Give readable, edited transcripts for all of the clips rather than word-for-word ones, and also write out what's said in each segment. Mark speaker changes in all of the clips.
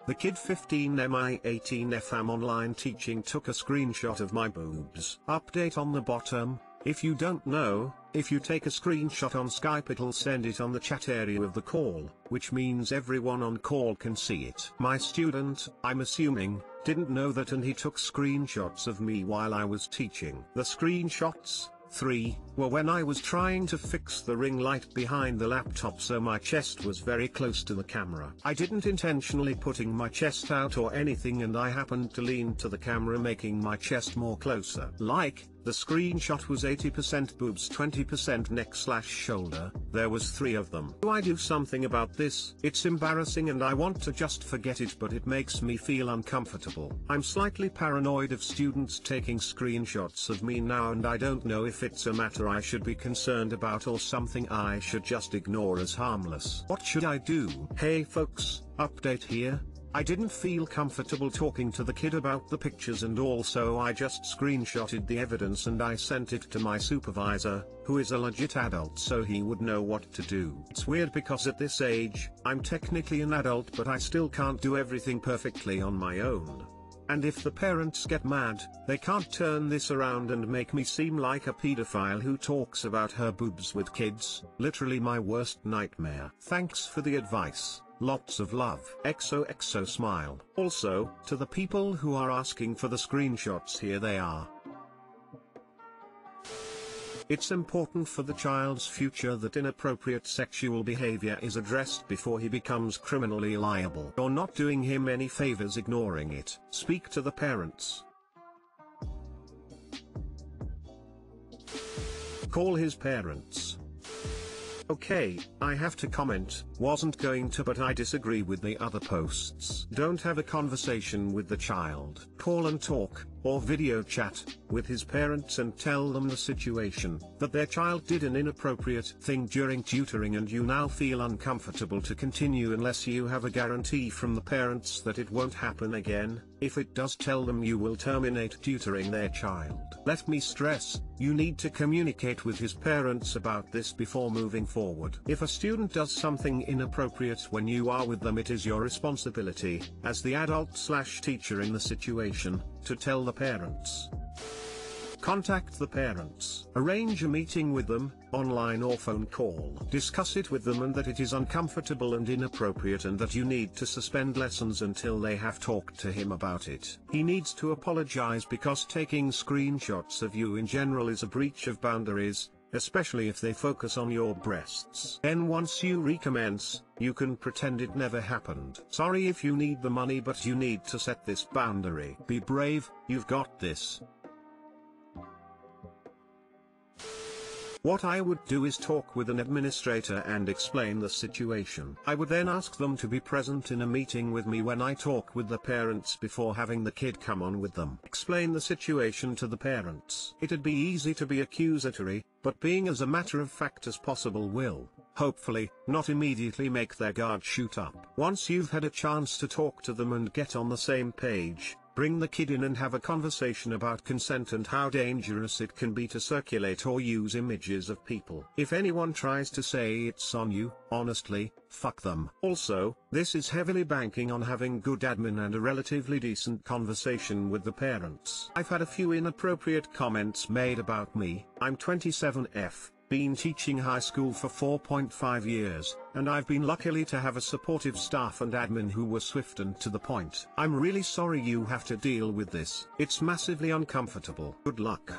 Speaker 1: The kid 15mi18f am online teaching took a screenshot of my boobs. Update on the bottom. If you don't know, if you take a screenshot on Skype it'll send it on the chat area of the call, which means everyone on call can see it. My student, I'm assuming, didn't know that and he took screenshots of me while I was teaching. The screenshots, 3, were when I was trying to fix the ring light behind the laptop so my chest was very close to the camera. I didn't intentionally putting my chest out or anything and I happened to lean to the camera making my chest more closer. Like, the screenshot was 80% boobs 20% neck/shoulder, there was 3 of them. Do I do something about this? It's embarrassing and I want to just forget it but it makes me feel uncomfortable. I'm slightly paranoid of students taking screenshots of me now and I don't know if it's a matter I should be concerned about or something I should just ignore as harmless. What should I do? Hey folks, update here. I didn't feel comfortable talking to the kid about the pictures and also I just screenshotted the evidence and I sent it to my supervisor, who is a legit adult so he would know what to do. It's weird because at this age, I'm technically an adult but I still can't do everything perfectly on my own. And if the parents get mad, they can't turn this around and make me seem like a pedophile who talks about her boobs with kids, literally my worst nightmare. Thanks for the advice. Lots of love. XOXO smile. Also, to the people who are asking for the screenshots, here they are. It's important for the child's future that inappropriate sexual behavior is addressed before he becomes criminally liable. You're not doing him any favors ignoring it. Speak to the parents. Call his parents. Okay, I have to comment, wasn't going to but I disagree with the other posts. Don't have a conversation with the child. Call and talk, or video chat, with his parents and tell them the situation, that their child did an inappropriate thing during tutoring and you now feel uncomfortable to continue unless you have a guarantee from the parents that it won't happen again. If it does, tell them you will terminate tutoring their child. Let me stress, you need to communicate with his parents about this before moving forward. If a student does something inappropriate when you are with them, it is your responsibility, as the adult/teacher in the situation, to tell the parents. Contact the parents. Arrange a meeting with them, online or phone call. Discuss it with them and that it is uncomfortable and inappropriate and that you need to suspend lessons until they have talked to him about it. He needs to apologize because taking screenshots of you in general is a breach of boundaries, especially if they focus on your breasts. Then once you recommence, you can pretend it never happened. Sorry if you need the money but you need to set this boundary. Be brave, you've got this. What I would do is talk with an administrator and explain the situation. I would then ask them to be present in a meeting with me when I talk with the parents before having the kid come on with them. Explain the situation to the parents. It'd be easy to be accusatory, but being as a matter of fact as possible will, hopefully, not immediately make their guard shoot up. Once you've had a chance to talk to them and get on the same page, bring the kid in and have a conversation about consent and how dangerous it can be to circulate or use images of people. If anyone tries to say it's on you, honestly, fuck them. Also, this is heavily banking on having good admin and a relatively decent conversation with the parents. I've had a few inappropriate comments made about me. I'm 27F. Been teaching high school for 4.5 years, and I've been lucky to have a supportive staff and admin who were swift and to the point. I'm really sorry you have to deal with this. It's massively uncomfortable. Good luck.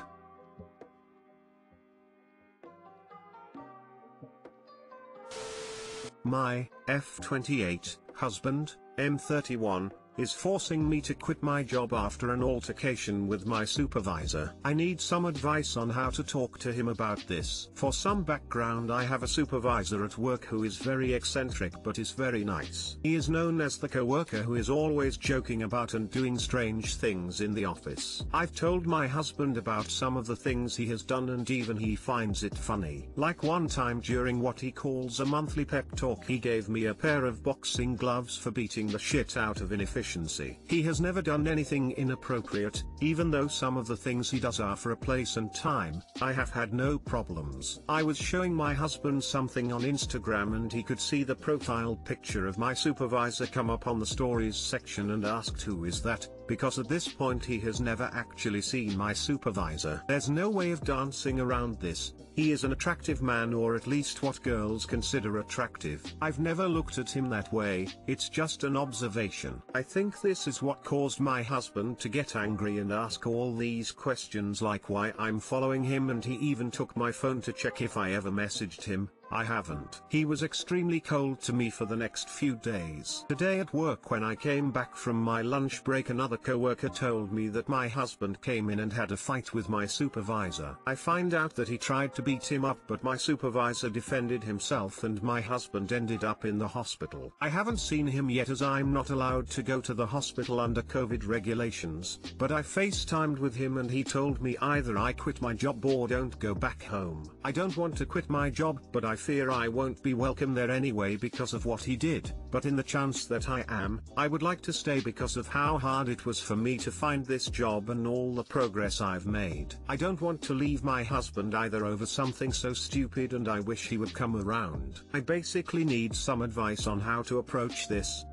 Speaker 1: My F28 husband, M31, is forcing me to quit my job after an altercation with my supervisor. I need some advice on how to talk to him about this. For some background, I have a supervisor at work who is very eccentric but is very nice. He is known as the coworker who is always joking about and doing strange things in the office. I've told my husband about some of the things he has done and even he finds it funny. Like one time during what he calls a monthly pep talk, he gave me a pair of boxing gloves for beating the shit out of inefficient efficiency. He has never done anything inappropriate, even though some of the things he does are for a place and time. I have had no problems. I was showing my husband something on Instagram and he could see the profile picture of my supervisor come up on the stories section and asked who is that, because at this point he has never actually seen my supervisor. There's no way of dancing around this. He is an attractive man, or at least what girls consider attractive. I've never looked at him that way, it's just an observation. I think this is what caused my husband to get angry and ask all these questions like why I'm following him, and he even took my phone to check if I ever messaged him. I haven't. He was extremely cold to me for the next few days. Today at work, when I came back from my lunch break, another coworker told me that my husband came in and had a fight with my supervisor. I find out that he tried to beat him up, but my supervisor defended himself and my husband ended up in the hospital. I haven't seen him yet as I'm not allowed to go to the hospital under COVID regulations, but I FaceTimed with him and he told me either I quit my job or don't go back home. I don't want to quit my job, but I fear I won't be welcome there anyway because of what he did, but in the chance that I am, I would like to stay because of how hard it was for me to find this job and all the progress I've made. I don't want to leave my husband either over something so stupid, and I wish he would come around. I basically need some advice on how to approach this.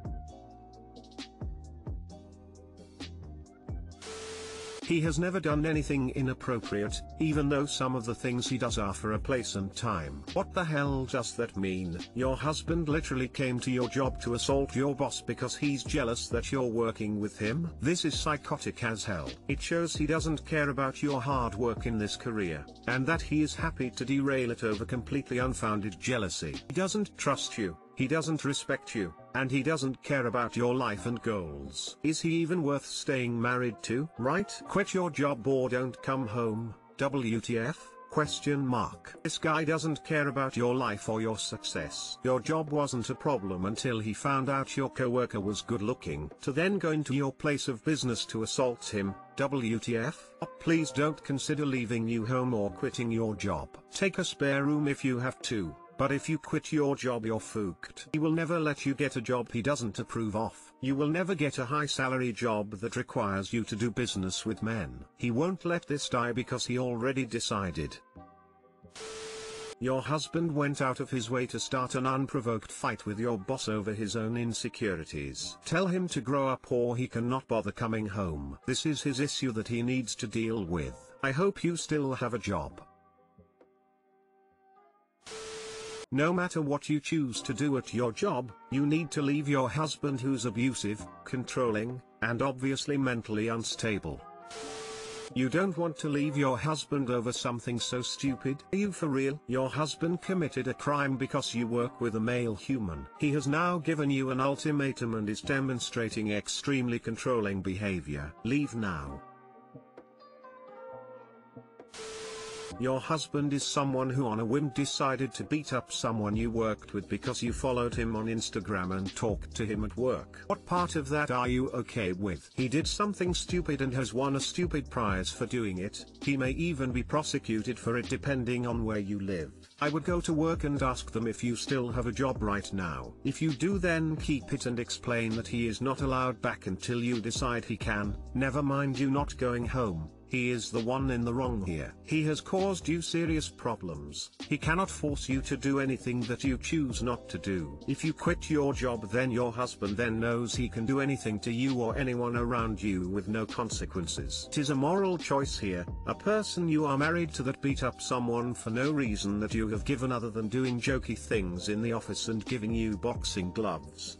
Speaker 1: He has never done anything inappropriate, even though some of the things he does are for a place and time. What the hell does that mean? Your husband literally came to your job to assault your boss because he's jealous that you're working with him? This is psychotic as hell. It shows he doesn't care about your hard work in this career, and that he is happy to derail it over completely unfounded jealousy. He doesn't trust you. He doesn't respect you, and he doesn't care about your life and goals. Is he even worth staying married to? Right? Quit your job or don't come home. WTF? Question mark. This guy doesn't care about your life or your success. Your job wasn't a problem until he found out your coworker was good looking, to then go into your place of business to assault him. WTF? Please don't consider leaving you home or quitting your job. Take a spare room if you have to. But if you quit your job, you're fucked. He will never let you get a job he doesn't approve of. You will never get a high salary job that requires you to do business with men. He won't let this die because he already decided. Your husband went out of his way to start an unprovoked fight with your boss over his own insecurities. Tell him to grow up or he cannot bother coming home. This is his issue that he needs to deal with. I hope you still have a job. No matter what you choose to do at your job, you need to leave your husband who's abusive, controlling, and obviously mentally unstable. You don't want to leave your husband over something so stupid. Are you for real? Your husband committed a crime because you work with a male human. He has now given you an ultimatum and is demonstrating extremely controlling behavior. Leave now. Your husband is someone who on a whim decided to beat up someone you worked with because you followed him on Instagram and talked to him at work. What part of that are you okay with? He did something stupid and has won a stupid prize for doing it. He may even be prosecuted for it depending on where you live. I would go to work and ask them if you still have a job right now. If you do, then keep it and explain that he is not allowed back until you decide he can. Never mind you not going home. He is the one in the wrong here. He has caused you serious problems. He cannot force you to do anything that you choose not to do. If you quit your job, then your husband then knows he can do anything to you or anyone around you with no consequences. It is a moral choice here. A person you are married to that beat up someone for no reason that you have given other than doing jokey things in the office and giving you boxing gloves.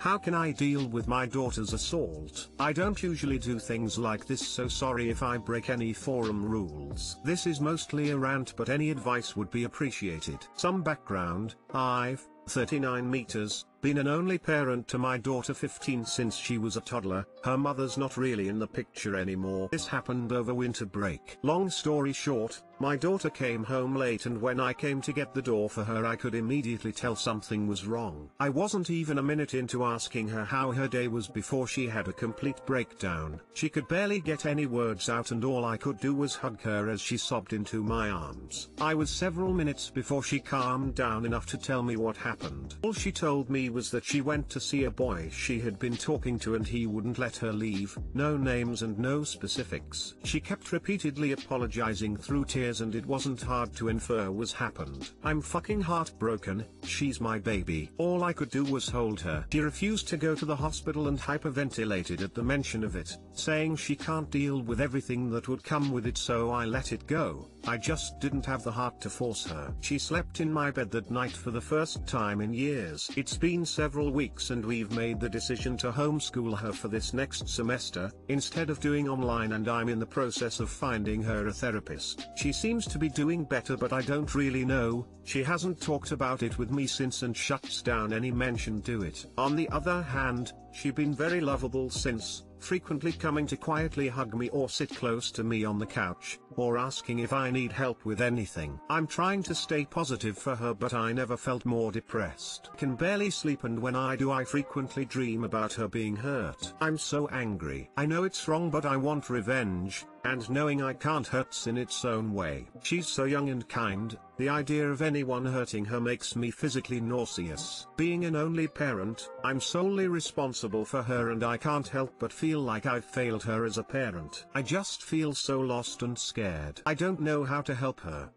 Speaker 1: How can I deal with my daughter's assault? I don't usually do things like this, so sorry if I break any forum rules. This is mostly a rant, but any advice would be appreciated. Some background: I've 39 meters, been an only parent to my daughter 15 since she was a toddler. Her mother's not really in the picture anymore. This happened over winter break. Long story short, my daughter came home late, and when I came to get the door for her, I could immediately tell something was wrong. I wasn't even a minute into asking her how her day was before she had a complete breakdown. She could barely get any words out, and all I could do was hug her as she sobbed into my arms. I was several minutes before she calmed down enough to tell me what happened. All she told me tea was that she went to see a boy she had been talking to and he wouldn't let her leave. No names and no specifics. She kept repeatedly apologizing through tears and it wasn't hard to infer was happened. I'm fucking heartbroken, she's my baby. All I could do was hold her. She refused to go to the hospital and hyperventilated at the mention of it, saying she can't deal with everything that would come with it, so I let it go. I just didn't have the heart to force her. She slept in my bed that night for the first time in years. It's been several weeks and we've made the decision to homeschool her for this next semester, instead of doing online, and I'm in the process of finding her a therapist. She seems to be doing better but I don't really know. She hasn't talked about it with me since and shuts down any mention to it. On the other hand, she's been very lovable since, frequently coming to quietly hug me or sit close to me on the couch, or asking if I need help with anything. I'm trying to stay positive for her but I never felt more depressed. Can barely sleep and when I do I frequently dream about her being hurt. I'm so angry. I know it's wrong but I want revenge, and knowing I can't hurts in its own way. She's so young and kind, the idea of anyone hurting her makes me physically nauseous. Being an only parent, I'm solely responsible for her and I can't help but feel like I've failed her as a parent. I just feel so lost and scared. I don't know how to help her.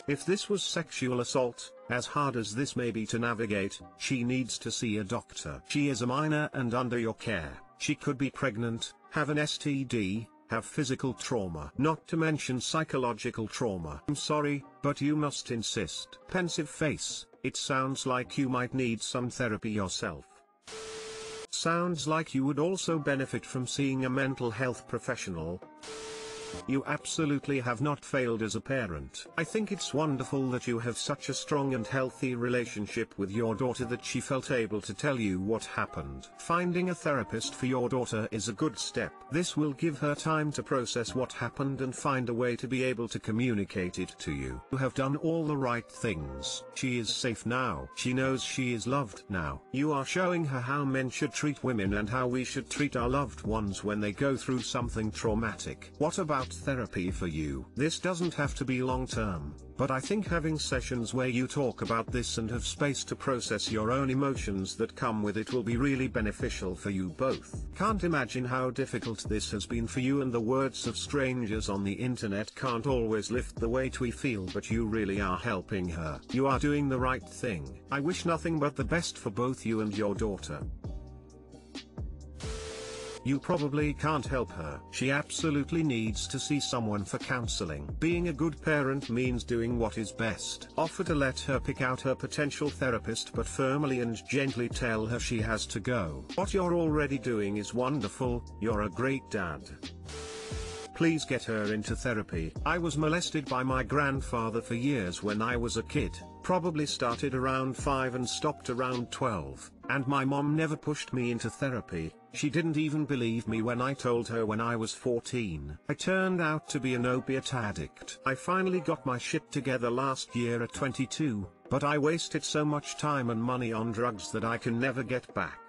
Speaker 1: If this was sexual assault, as hard as this may be to navigate, she needs to see a doctor. She is a minor and under your care. She could be pregnant, have an STD, have physical trauma, not to mention psychological trauma. I'm sorry, but you must insist. Pensive face, it sounds like you might need some therapy yourself. Sounds like you would also benefit from seeing a mental health professional. You absolutely have not failed as a parent. I think it's wonderful that you have such a strong and healthy relationship with your daughter that she felt able to tell you what happened. Finding a therapist for your daughter is a good step. This will give her time to process what happened and find a way to be able to communicate it to you. You have done all the right things. She is safe now. She knows she is loved now. You are showing her how men should treat women and how we should treat our loved ones when they go through something traumatic. What about therapy for you? This doesn't have to be long term, but I think having sessions where you talk about this and have space to process your own emotions that come with it will be really beneficial for you both. Can't imagine how difficult this has been for you, and the words of strangers on the internet can't always lift the weight we feel, but you really are helping her. You are doing the right thing. I wish nothing but the best for both you and your daughter. You probably can't help her. She absolutely needs to see someone for counseling. Being a good parent means doing what is best. Offer to let her pick out her potential therapist, but firmly and gently tell her she has to go. What you're already doing is wonderful. You're a great dad. Please get her into therapy. I was molested by my grandfather for years when I was a kid, probably started around 5 and stopped around 12, and my mom never pushed me into therapy. She didn't even believe me when I told her when I was 14. I turned out to be an opiate addict. I finally got my shit together last year at 22, but I wasted so much time and money on drugs that I can never get back.